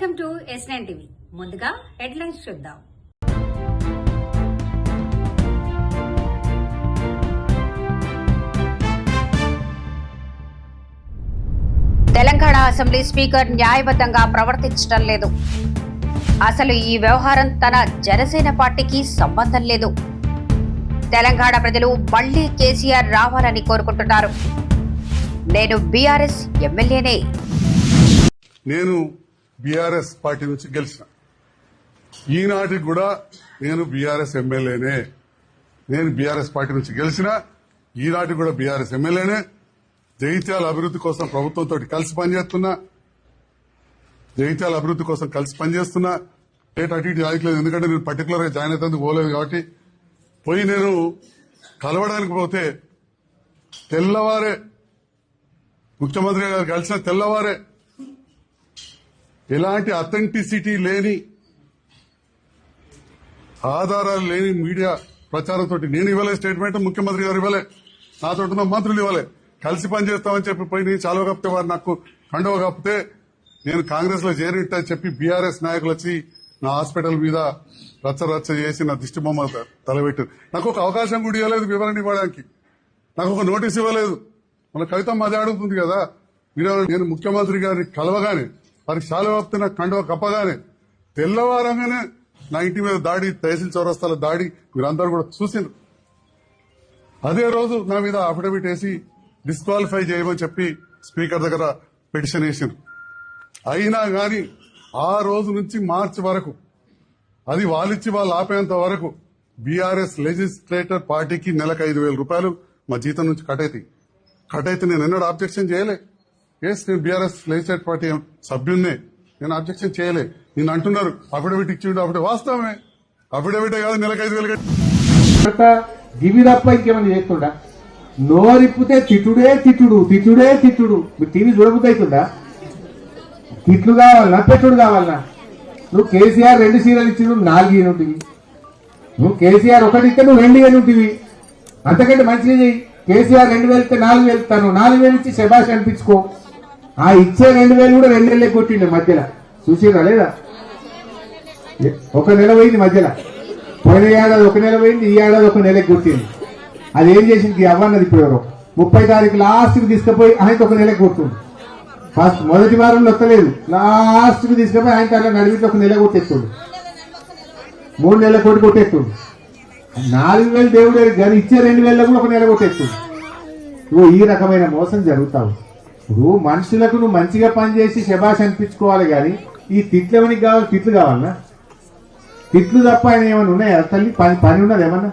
Welcome to S9 TV. ముందుగా headlines చూద్దాం. Telangana assembly speaker న్యాయబద్ధంగా ప్రవర్తించడం లేదు. అసలు ఈ వ్యవహారం తన జనసేన పార్టీకి సంబంధం లేదు. తెలంగాణ ప్రజలు మళ్లీ కేసీఆర్ రావాలని కోరుకుంటున్నారు. నేను బీఆర్ఎస్ ఎమ్మెల్యేనే. నేను బీఆర్ఎస్ పార్టీ నుంచి గెలిచిన. ఈనాటికి కూడా నేను బీఆర్ఎస్ ఎమ్మెల్యేనే. నేను బీఆర్ఎస్ పార్టీ నుంచి గెలిచిన. ఈనాటికి కూడా బీఆర్ఎస్ ఎమ్మెల్యేనే. జగిత్యాల అభివృద్ధి కోసం ప్రభుత్వంతో కలిసి పనిచేస్తున్నా. జగిత్యాల అభివృద్ధి కోసం కలిసి పనిచేస్తున్నా. అటు ఇటు రాయట్లేదు, ఎందుకంటే నేను పర్టికులర్ గా జాయిన్ అవుతుంది పోలేదు కాబట్టి. పోయి నేను కలవడానికి పోతే తెల్లవారే ముఖ్యమంత్రి గారు కలిసిన తెల్లవారే ఎలాంటి అథెంటిసిటీ లేని, ఆధారాలు లేని మీడియా ప్రచారంతో నేను ఇవ్వలే స్టేట్మెంట్, ముఖ్యమంత్రి గారు ఇవ్వలే, నాతో ఉన్న మంత్రులు ఇవ్వలే. కలిసి పనిచేస్తామని చెప్పి పోయి నేను చాలువ కప్పితే వారు నాకు కండువ కప్పితే నేను కాంగ్రెస్ లో చేరిట్టని చెప్పి బీఆర్ఎస్ నాయకులు వచ్చి నా హాస్పిటల్ మీద రచ్చ చేసి నా దిష్టి బొమ్మ తలబెట్టారు. నాకు ఒక అవకాశం కూడా ఇవ్వలేదు వివరణ ఇవ్వడానికి. నాకు ఒక నోటీస్ ఇవ్వలేదు. మన కవిత మజా అడుగుతుంది కదా, నేను ముఖ్యమంత్రి గారిని కలవగానే వారికి చాలువ కప్పితే నాకు కండువ కప్పగానే తెల్లవారంగానే నా ఇంటి మీద దాడి, తహసీల్ చౌరస్తాల దాడి మీరందరూ కూడా చూసిండ్రు. అదే రోజు నా మీద అఫిడవిట్ వేసి డిస్క్వాలిఫై చేయమని చెప్పి స్పీకర్ దగ్గర పిటిషన్ వేసిండ్రు. అయినా గాని ఆ రోజు నుంచి మార్చి వరకు, అది వాళ్ళిచ్చి వాళ్ళు ఆపేంత వరకు బీఆర్ఎస్ లెజిస్లేటర్ పార్టీకి నెలకు 5,000 రూపాయలు మా జీతం నుంచి కట్ అయితే నేను ఎన్నడూ అబ్జెక్షన్ చేయలే. నేను బీఆర్ఎస్ లెజిస్లేటర్ పార్టీ సభ్యున్నే, నేను అబ్జెక్షన్ చేయలే. నేను అంటున్నారు అఫిడవిట్ ఇచ్చిండు, అఫిడవిట్ వాస్తవమే, అఫిడవిటే కాదు నెలకు 5,000 గివి తప్ప ఇంకేమన్నా చేస్తుండా? నోరిప్పితే తిట్టుడే తిట్టుడు. మీరు టీవీ చూడబుద్ధి అవుతుందా? తిట్లు కావాలన్నా పెట్టుడు కావాలన్నా? నువ్వు కేసీఆర్ 2 సీరియల్ ఇచ్చిండు, 4 ఇనుంటివి. నువ్వు కేసీఆర్ 1 ఇస్తే నువ్వు 2 ఇనుంటివి. అంతకంటే మంచిగా చెయ్యి. కేసీఆర్ 2,000 ఇస్తే 4,000 ఇస్తాను, 4,000 ఇచ్చి శభాష్ అనిపించుకో. ఆ ఇచ్చే 2,000 కూడా 2 నెలలే కొట్టిండే మధ్యలో. చూసిరా లేదా? 1 నెల పోయింది మధ్యలో. పోయిన ఏడాది 1 నెల పోయింది, ఈ ఏడాది 1 నెలకి కొట్టింది. అది ఏం చేసింది అవ్వన్నది ఇప్పుడు ఎవరో 30 తారీఖు లాస్ట్ కి తీసుకుపోయి ఆయన 1 నెలకి కొడుతుంది. ఫస్ట్ మొదటి వారంలో వస్తలేదు, లాస్ట్ కి తీసుకుపోయి ఆయన తన నడివికి 1 నెల కొట్టేస్తుండు, 3 నెలల కోటి కొట్టేస్తుండు. 4,000 దేవుడు కానీ ఇచ్చే 2,000 కూడా 1 నెల కొట్టేస్తుండు. నువ్వు ఈ రకమైన మోసం జరుగుతావు. ఇప్పుడు మనుషులకు నువ్వు మంచిగా పనిచేసి శబాష్ అనిపించుకోవాలి కానీ ఈ తిట్లు ఎవరికి కావాలి? తిట్లు కావాలన్నా? తిట్లు తప్ప ఆయన ఏమైనా ఉన్నాయా? తల్లి పని ఉన్నది ఏమన్నా?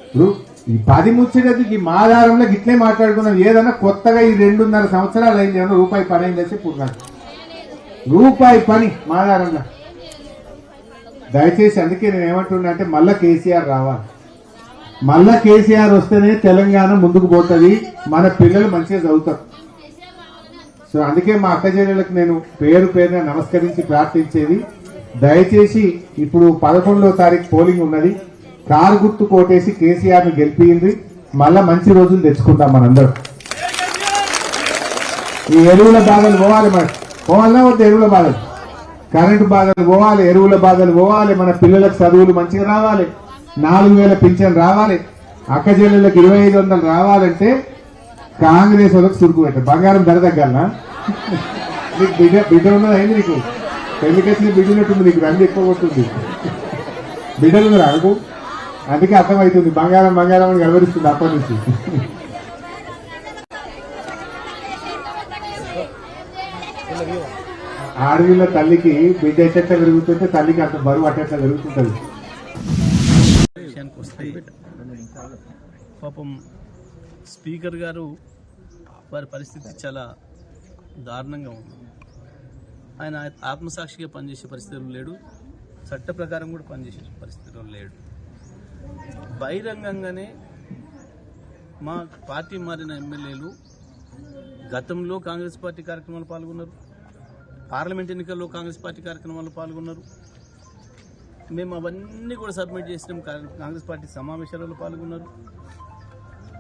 ఇప్పుడు ఈ 10 ముచ్చేటది ఈ మాదారంలో గిట్లే మాట్లాడుకున్నాం. ఏదన్నా కొత్తగా ఈ 2.5 సంవత్సరాలు అయింది, ఏమన్నా రూపాయి పని అయింది అయితే పూర్ణాలు రూపాయి పని మాదారంలో. దయచేసి అందుకే నేను ఏమంటున్నా అంటే మళ్ళా కేసీఆర్ రావాలి. మళ్ళా కేసీఆర్ వస్తేనే తెలంగాణ ముందుకు పోతుంది, మన పిల్లలు మంచిగా చదువుతారు. సో అందుకే మా అక్క చెల్లెలకు నేను పేరున నమస్కరించి ప్రార్థించేది, దయచేసి ఇప్పుడు 11వ తారీఖు పోలింగ్ ఉన్నది. కారు గుర్తు కోటేసి కేసీఆర్ ను గెలిపింది. మళ్ళా మంచి రోజులు తెచ్చుకుంటాం మనందరం. ఈ ఎరువుల బాధలు పోవాలన్నా వద్దు? ఎరువుల బాధలు, కరెంటు బాధలు పోవాలి, ఎరువుల బాధలు పోవాలి, మన పిల్లలకు చదువులు మంచిగా రావాలి, 4,000 పింఛన్ రావాలి, అక్క చెల్లెళ్ళకి 2,500 రావాలంటే కాంగ్రెస్ వాళ్ళకి సురుకు పెట్టారు. బంగారం ధర తగ్గాలనా? నీకు బిడ్డ ఉన్నది అయింది, నీకు పెళ్లికేసిన బిడ్డనట్టుంది, నీకు రంగు ఎక్కువ కొట్టుంది. బిడ్డలు ఉన్నారు అనుకు, అందుకే అర్థమవుతుంది బంగారం అని గడవరిస్తుంది అప్పటి నుంచి. ఆడవిళ్ళ తల్లికి బిడ్డ ఎట్లా పెరుగుతుంటే తల్లికి అంత బరువు అట్లా పెరుగుతుంటది. పాపం స్పీకర్ గారు వారి పరిస్థితి చాలా దారుణంగా ఉంది. ఆయన ఆత్మసాక్షిగా పనిచేసే పరిస్థితులు లేడు, చట్ట ప్రకారం కూడా పనిచేసే పరిస్థితులు లేడు. బహిరంగంగానే మా పార్టీ మారిన ఎమ్మెల్యేలు గతంలో కాంగ్రెస్ పార్టీ కార్యక్రమాలు పాల్గొన్నారు, పార్లమెంట్ ఎన్నికల్లో కాంగ్రెస్ పార్టీ కార్యక్రమాల్లో పాల్గొన్నారు. మేము అవన్నీ కూడా సబ్మిట్ చేసినాం. కాంగ్రెస్ పార్టీ సమావేశాలలో పాల్గొన్నారు,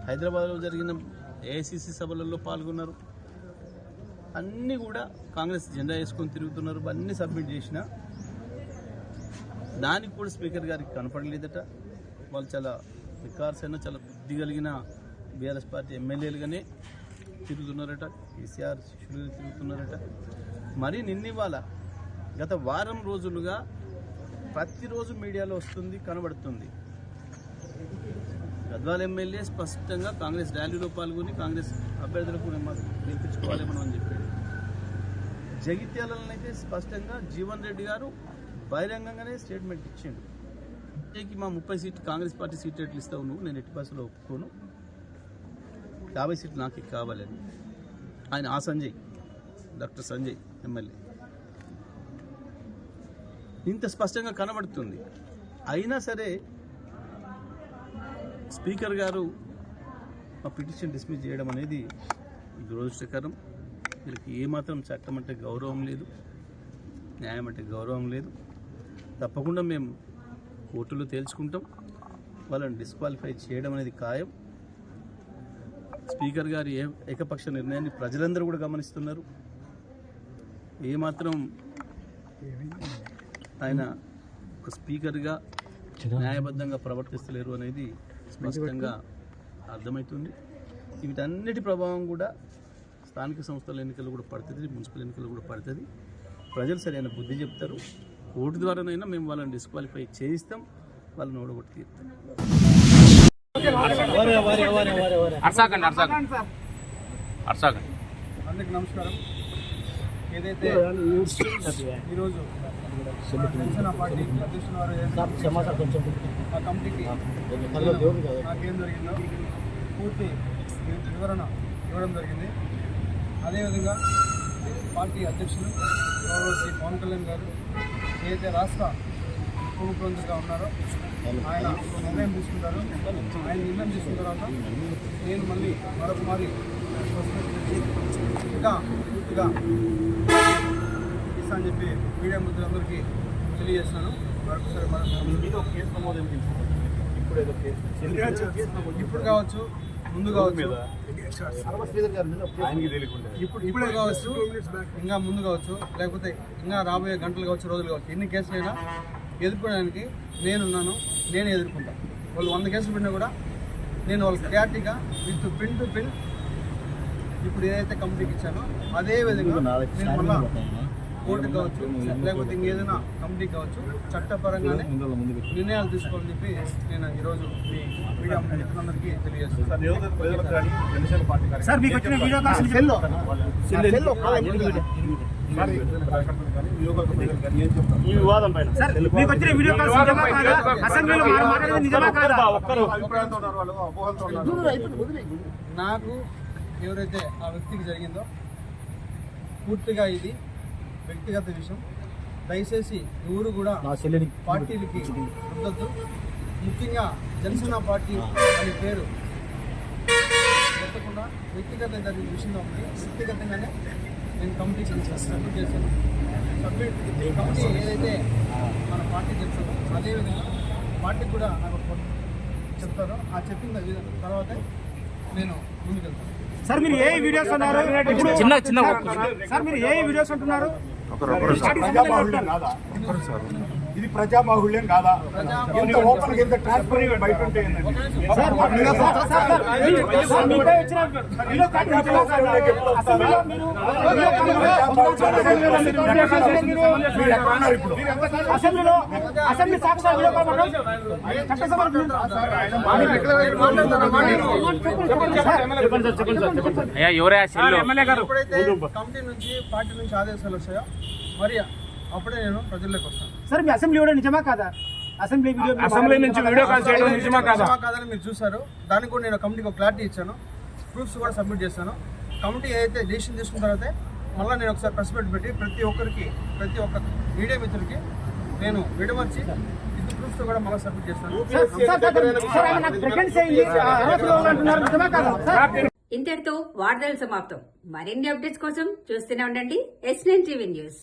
హైదరాబాద్లో జరిగిన ఏఐసిసి సభలలో పాల్గొన్నారు. అన్నీ కూడా కాంగ్రెస్ జెండా వేసుకొని తిరుగుతున్నారు. అన్నీ సబ్మిట్ చేసిన దానికి కూడా స్పీకర్ గారికి కనపడలేదట. వాళ్ళు చాలా వికార్సైన చాలా బుద్ధి కలిగిన బీఆర్ఎస్ పార్టీ ఎమ్మెల్యేలుగానే తిరుగుతున్నారట, కేసీఆర్ శిష్యులుగా తిరుగుతున్నారట. మరి నిన్నివాళ గత వారం రోజులుగా ప్రతిరోజు మీడియాలో వస్తుంది, కనబడుతుంది. గద్వాల ఎమ్మెల్యే స్పష్టంగా కాంగ్రెస్ ర్యాలీలో పాల్గొని కాంగ్రెస్ అభ్యర్థులకు గెలిపించుకోవాలి మనం అని చెప్పాడు. జగిత్యాలనైతే స్పష్టంగా జీవన్ రెడ్డి గారు బహిరంగంగానే స్టేట్మెంట్ ఇచ్చిండు. మా 30 సీట్లు కాంగ్రెస్ పార్టీ సీట్లు ఎట్లు ఇస్తావు నువ్వు, నేను ఎట్టి బస్సులో ఒప్పుకోను, 50 సీట్లు నాకు కావాలని ఆయన ఆ సంజయ్, డాక్టర్ సంజయ్ ఎమ్మెల్యే ఇంత స్పష్టంగా కనబడుతుంది. అయినా సరే స్పీకర్ గారు ఆ పిటిషన్ డిస్మిస్ చేయడం అనేది దురదృష్టకరం. వీళ్ళకి ఏమాత్రం చట్టం అంటే గౌరవం లేదు, న్యాయం అంటే గౌరవం లేదు. తప్పకుండా మేము కోర్టులో తేల్చుకుంటాం. వాళ్ళని డిస్క్వాలిఫై చేయడం అనేది ఖాయం. స్పీకర్ గారి ఏకపక్ష నిర్ణయాన్ని ప్రజలందరూ కూడా గమనిస్తున్నారు. ఏమాత్రం ఆయన ఒక స్పీకర్గా న్యాయబద్ధంగా ప్రవర్తిస్తలేరు అనేది స్పష్టంగా అర్థమవుతుంది. వీటన్నిటి ప్రభావం కూడా స్థానిక సంస్థల ఎన్నికలు కూడా పడుతుంది, మున్సిపల్ ఎన్నికలు కూడా పడుతుంది. ప్రజలు సరైన బుద్ధి చెప్తారు. కోర్టు ద్వారానైనా మేము వాళ్ళని డిస్క్వాలిఫై చేయిస్తాం, వాళ్ళని ఓడగొట్టి తీరుతాం. అందరికి నమస్కారం. ఏదైతే ఈరోజు జనసేన పార్టీ అధ్యక్షుల వారు ఆ కమిటీకి నాకేం జరిగిందో పూర్తి వివరణ ఇవ్వడం జరిగింది. అదేవిధంగా పార్టీ అధ్యక్షులు గౌరవ శ్రీ పవన్ కళ్యాణ్ గారు ఏదైతే రాష్ట్ర ఉప ముఖ్యమంత్రిగా ఉన్నారో ఆయన నిర్ణయం తీసుకుంటారు. ఆయన నిర్ణయం తీసుకున్న తర్వాత నేను మళ్ళీ మరొకమారి ఇంకా పూర్తిగా ఇస్తా అని చెప్పి మీడియా మిత్రులందరికీ తెలియజేస్తున్నాను. మరొకసారి ఇప్పుడు కావచ్చు, ముందు కావచ్చు, ఇప్పుడు కావచ్చు, ఇంకా ముందు కావచ్చు, లేకపోతే ఇంకా రాబోయే గంటలు కావచ్చు, రోజులు కావచ్చు, ఎన్ని కేసులైనా ఎదుర్కోవడానికి నేనున్నాను, నేను ఎదుర్కొంటాను. వాళ్ళు 100 కేసులు పెట్టినా కూడా నేను వాళ్ళకి క్లారిటీగా విత్ పిన్ టు పిన్ ఇప్పుడు ఏదైతే కమిటీకి ఇచ్చానో అదే విధంగా నేను మళ్ళా కోర్టు కావచ్చు, లేకపోతే ఇంకేదైనా కమిటీ కావచ్చు, చట్టపరంగానే నిర్ణయాలు తీసుకోవాలని చెప్పి నేను ఈరోజు మీ మీడియా మిత్రులందరికీ తెలియజేస్తున్నాను. నాకు ఎవరైతే ఆ వ్యక్తికి జరిగిందో పూర్తిగా ఇది వ్యక్తిగత విషయం. దయచేసి ఎవరు కూడా పార్టీలకి వద్దొద్దు. ముఖ్యంగా జనసేన పార్టీ అనే పేరు పెట్టకుండా వ్యక్తిగత జరిగిన విషయంలో ఉంది. వ్యక్తిగతంగానే నేను కమిటీకి సబ్మిట్ చేశాను. కమిటీ ఏదైతే మన పార్టీ చెప్తారో అదేవిధంగా పార్టీకి కూడా నాకు చెప్తారో ఆ చెప్పిన తర్వాత నేను ముందుకెళ్తాను. సార్ మీరు ఏ వీడియోస్ అన్నారు? సార్ మీరు ఏ వీడియోస్ అంటున్నారు? ఇది ప్రజాబాహుళ్యం కాదా? ఇంత ఓపెన్ ఇంత ట్రాన్స్పరెంట్ బయట ఉంటే అసెంబ్లీ సాక్షాత్ కమిటీ నుంచి పార్టీ నుంచి ఆదేశాలు వస్తాయో మరి అప్పుడే నేను ప్రజల్లోకి వస్తాను. సార్ మీ అసెంబ్లీ వీడియో నిజమా కాదా? అసెంబ్లీ నుంచి వీడియో కాల్ చేయడం నిజమా కాదని మీరు చూసారు. దానికి కూడా నేను కమిటీకి ఒక క్లారిటీ ఇచ్చాను, ప్రూఫ్స్ కూడా సబ్మిట్ చేశాను. కమిటీ ఏదైతే డెసిషన్ తీసుకున్న తర్వాత మళ్ళీ నేను ఒకసారి ప్రెస్ మీట్ పెట్టి ప్రతి ఒక్క మీడియా మిత్రులకి నేను విడమర్చి ఇది ప్రూఫ్స్ కూడా మళ్ళీ సబ్మిట్ చేస్తాను. ఇంతటితో వార్తలు సమాప్తం. మరిన్ని అప్డేట్స్ కోసం చూస్తూనే ఉండండి S9 TV న్యూస్.